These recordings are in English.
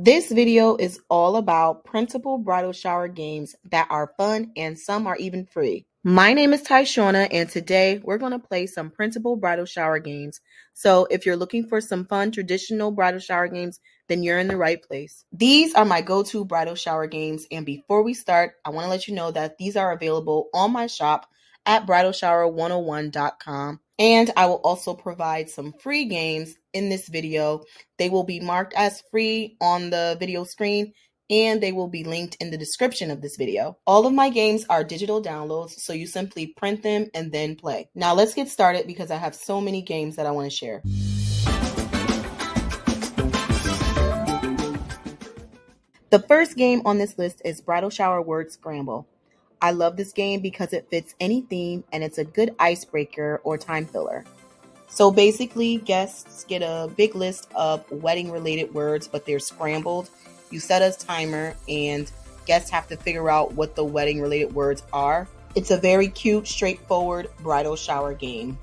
This video is all about printable bridal shower games that are fun and some are even free. My name is Tyshona and today we're going to play some printable bridal shower games. So if you're looking for some fun traditional bridal shower games, then you're in the right place. These are my go-to bridal shower games, and before we start, I want to let you know that these are available on my shop at bridalshower101.com. And I will also provide some free games in this video. They will be marked as free on the video screen, and they will be linked in the description of this video. All of my games are digital downloads, so you simply print them and then play. Now let's get started because I have so many games that I want to share. The first game on this list is Bridal Shower Word Scramble. I love this game because it fits any theme and it's a good icebreaker or time filler. So basically, guests get a big list of wedding-related words, but they're scrambled. You set a timer and guests have to figure out what the wedding-related words are. It's a very cute, straightforward bridal shower game.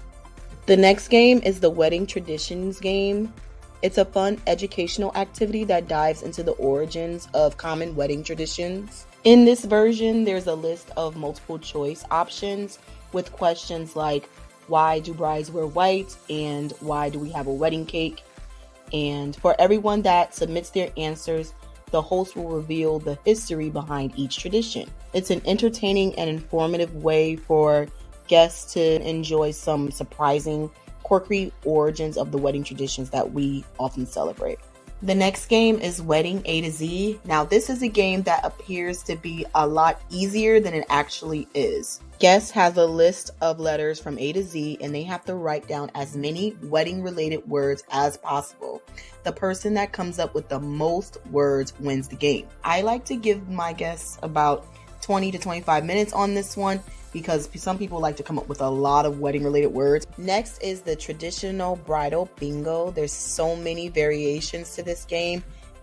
The next game is the Wedding Traditions game. It's a fun educational activity that dives into the origins of common wedding traditions. In this version, there's a list of multiple choice options with questions like, why do brides wear white? And why do we have a wedding cake? And for everyone that submits their answers, the host will reveal the history behind each tradition. It's an entertaining and informative way for guests to enjoy some surprising, quirky origins of the wedding traditions that we often celebrate. The next game is Wedding A to Z. Now, this is a game that appears to be a lot easier than it actually is. Guests have a list of letters from A to Z, and they have to write down as many wedding-related words as possible. The person that comes up with the most words wins the game. I like to give my guests about 20 to 25 minutes on this one because some people like to come up with a lot of wedding-related words. Next is the traditional bridal bingo. There's so many variations to this game.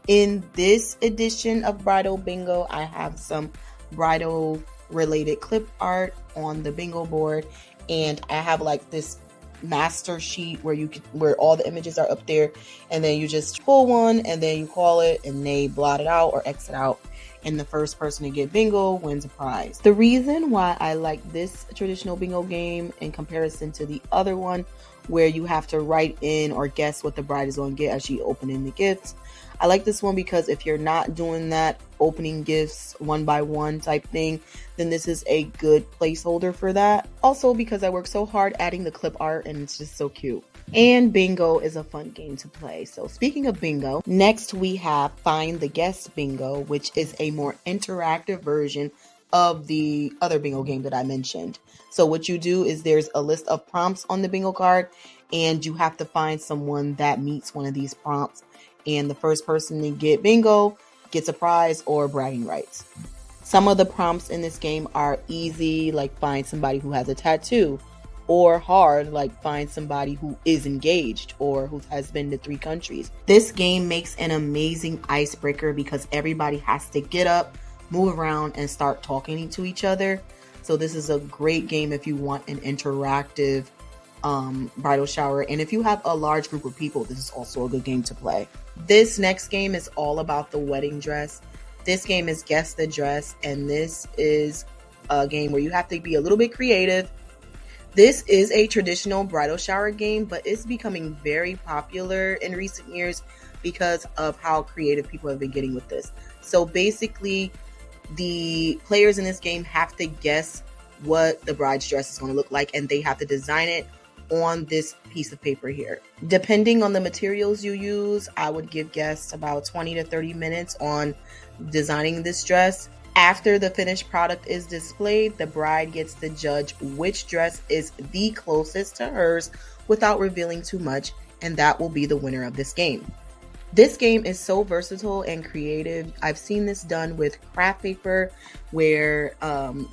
In this edition of Bridal Bingo, I have some bridal-related clip art on the bingo board, and I have like this master sheet where all the images are up there, and then you just pull one and then you call it and they blot it out or X it out, and the first person to get bingo wins a prize. The reason why I like this traditional bingo game in comparison to the other one where you have to write in or guess what the bride is going to get as she opening the gifts, I like this one because if you're not doing that opening gifts one by one type thing, then this is a good placeholder for that. Also because I work so hard adding the clip art and it's just so cute. And bingo is a fun game to play. So speaking of bingo, next we have Find the Guest Bingo, which is a more interactive version of the other bingo game that I mentioned. So what you do is there's a list of prompts on the bingo card and you have to find someone that meets one of these prompts. And the first person to get bingo gets a prize or bragging rights. Some of the prompts in this game are easy, like find somebody who has a tattoo, or hard, like find somebody who is engaged or who has been to 3 countries. This game makes an amazing icebreaker because everybody has to get up, move around, and start talking to each other. So this is a great game if you want an interactive bridal shower, and if you have a large group of people, this is also a good game to play. This next game is all about the wedding dress. This game is Guess the Dress, and this is a game where you have to be a little bit creative. This is a traditional bridal shower game, but it's becoming very popular in recent years because of how creative people have been getting with this. So basically, the players in this game have to guess what the bride's dress is going to look like, and they have to design it on this piece of paper here. Depending on the materials you use, I would give guests about 20 to 30 minutes on designing this dress. After the finished product is displayed, the bride gets to judge which dress is the closest to hers without revealing too much, and that will be the winner of this game. This game is so versatile and creative. I've seen this done with craft paper where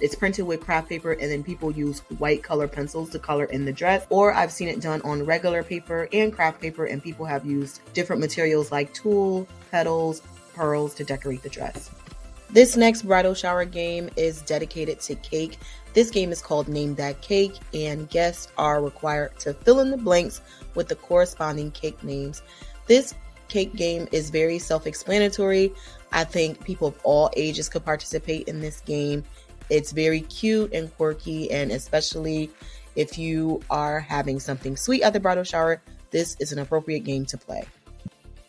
it's printed with craft paper and then people use white color pencils to color in the dress. Or I've seen it done on regular paper and craft paper and people have used different materials like tulle, petals, pearls to decorate the dress. This next bridal shower game is dedicated to cake. This game is called Name That Cake, and guests are required to fill in the blanks with the corresponding cake names. This cake game is very self-explanatory. I think people of all ages could participate in this game. It's very cute and quirky, and especially if you are having something sweet at the bridal shower, this is an appropriate game to play.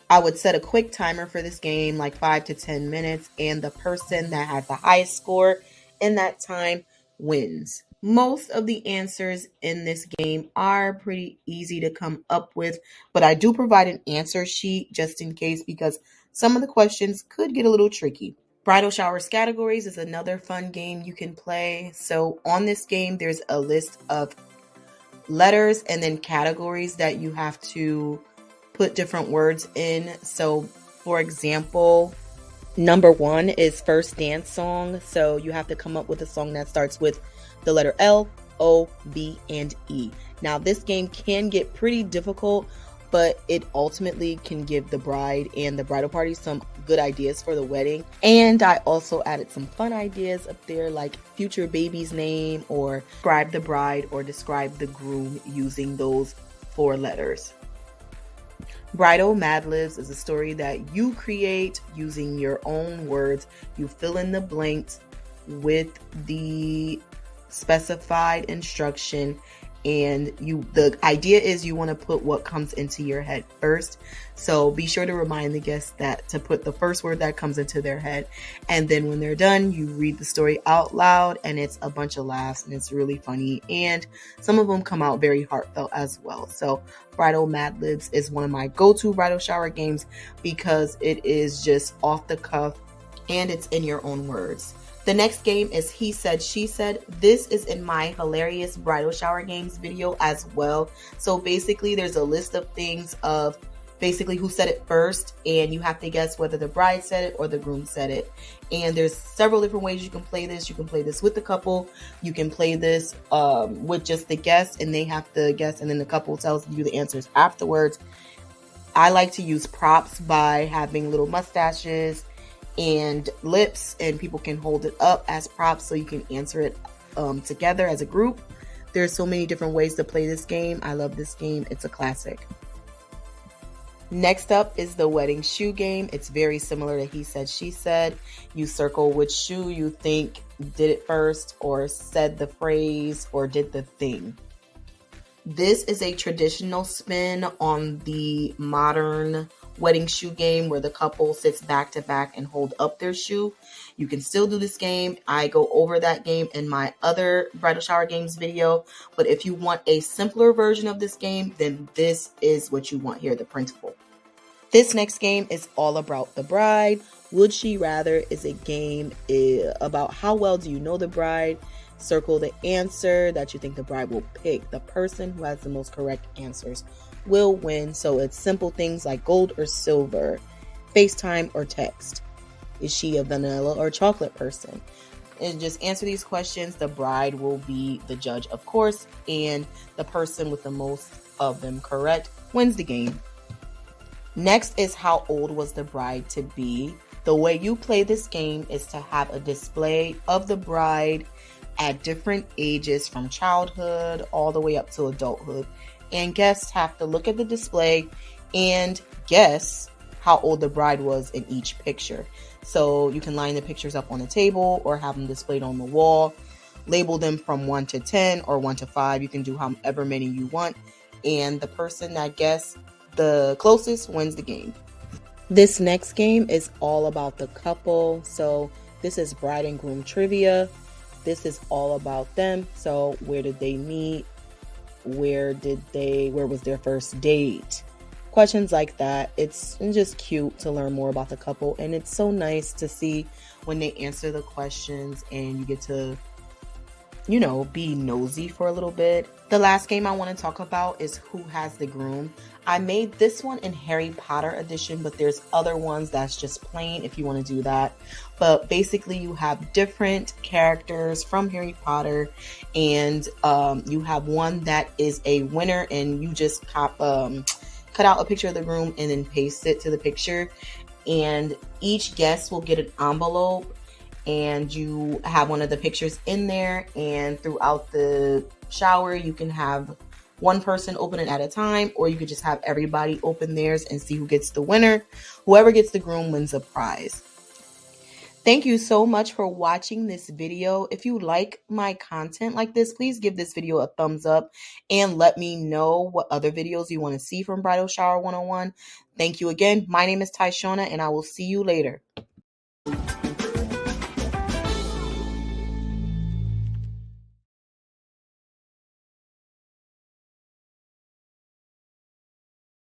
I would set a quick timer for this game, like 5 to 10 minutes, and the person that has the highest score in that time wins. Most of the answers in this game are pretty easy to come up with, but I do provide an answer sheet just in case because some of the questions could get a little tricky. Bridal showers categories is another fun game you can play. So on this game, there's a list of letters and then categories that you have to put different words in. So for example, number 1 is first dance song. So you have to come up with a song that starts with the letter L, O, B, and E. Now this game can get pretty difficult, but it ultimately can give the bride and the bridal party some good ideas for the wedding. And I also added some fun ideas up there, like future baby's name, or describe the bride or describe the groom using those 4 letters. Bridal Mad Libs is a story that you create using your own words. You fill in the blanks with the specified instruction, and the idea is you want to put what comes into your head first. So be sure to remind the guests that to put the first word that comes into their head, and then when they're done, you read the story out loud, and it's a bunch of laughs and it's really funny, and some of them come out very heartfelt as well. So Bridal Mad Libs is one of my go-to bridal shower games because it is just off the cuff and it's in your own words. The next game is He Said, She Said. This is in my hilarious bridal shower games video as well. So basically there's a list of things of basically who said it first, and you have to guess whether the bride said it or the groom said it. And there's several different ways you can play this. You can play this with the couple. You can play this with just the guests, and they have to guess, and then the couple tells you the answers afterwards. I like to use props by having little mustaches and lips, and people can hold it up as props so you can answer it together as a group. There's so many different ways to play this game. I love this game. It's a classic. Next up is the wedding shoe game. It's very similar to He Said, She Said. You circle which shoe you think did it first, or said the phrase, or did the thing. This is a traditional spin on the modern wedding shoe game where the couple sits back to back and hold up their shoe. You can still do this game. I go over that game in my other bridal shower games video, but if you want a simpler version of this game, then this is what you want here, the Printable. This next game is all about the bride. Would She Rather is a game about how well do you know the bride. Circle the answer that you think the bride will pick. The person who has the most correct answers will win. So it's simple things like gold or silver, FaceTime or text. Is she a vanilla or chocolate person? And just answer these questions. The bride will be the judge, of course, and the person with the most of them correct wins the game. Next is how old was the bride to be. The way you play this game is to have a display of the bride at different ages from childhood all the way up to adulthood. And guests have to look at the display and guess how old the bride was in each picture. So you can line the pictures up on the table or have them displayed on the wall. Label them from 1 to 10 or 1 to 5. You can do however many you want. And the person that guessed the closest wins the game. This next game is all about the couple. So this is bride and groom trivia. This is all about them. So where did they meet? Where was their first date? Questions like that. It's just cute to learn more about the couple, and it's so nice to see when they answer the questions and you get to, be nosy for a little bit. The last game I want to talk about is Who Has the Groom. I made this one in Harry Potter edition, but there's other ones that's just plain if you want to do that. But basically you have different characters from Harry Potter, and you have one that is a winner, and you just cut out a picture of the groom and then paste it to the picture. And each guest will get an envelope, and you have one of the pictures in there, and throughout the shower you can have one person open it at a time, or you could just have everybody open theirs and see who gets the winner. Whoever gets the groom wins a prize. Thank you so much for watching this video. If you like my content like this, please give this video a thumbs up and let me know what other videos you want to see from Bridal Shower 101. Thank you again. My name is Tyshona, and I will see you later.